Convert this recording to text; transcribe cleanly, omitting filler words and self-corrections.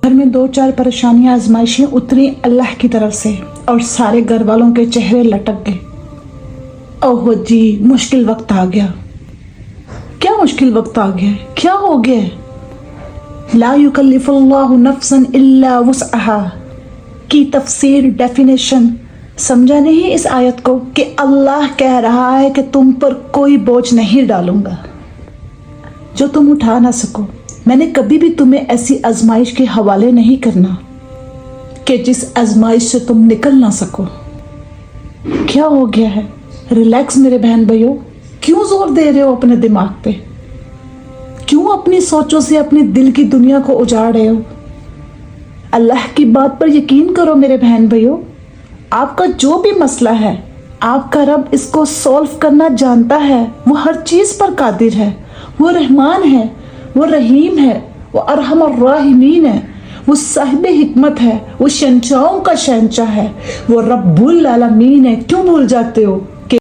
گھر میں 2-4 پریشانیاں آزمائشیں اتری اللہ کی طرف سے اور سارے گھر والوں کے چہرے لٹک گئے۔ اوہ جی مشکل وقت آ گیا۔ کیا مشکل وقت آ گیا ہے؟ کیا ہو گیا ہے؟ لا یکلف اللہ نفسا الا وسعها کی تفسیر ڈیفینیشن سمجھا نہیں اس آیت کو کہ اللہ کہہ رہا ہے کہ تم پر کوئی بوجھ نہیں ڈالوں گا جو تم اٹھا نہ سکو۔ میں نے کبھی بھی تمہیں ایسی آزمائش کے حوالے نہیں کرنا کہ جس آزمائش سے تم نکل نہ سکو۔ کیا ہو گیا ہے؟ ریلیکس میرے بہن بھائیو، کیوں زور دے رہے ہو اپنے دماغ پہ؟ کیوں اپنی سوچوں سے اپنی دل کی دنیا کو اجاڑ رہے ہو؟ اللہ کی بات پر یقین کرو میرے بہن بھائیو، آپ کا جو بھی مسئلہ ہے آپ کا رب اس کو سولو کرنا جانتا ہے۔ وہ ہر چیز پر قادر ہے، وہ رحمان ہے، وہ رحیم ہے، وہ ارحم الراحمین ہے، وہ صاحب حکمت ہے، وہ شہنشاہوں کا شہنشاہ ہے، وہ رب العالمین ہے۔ کیوں بھول جاتے ہو؟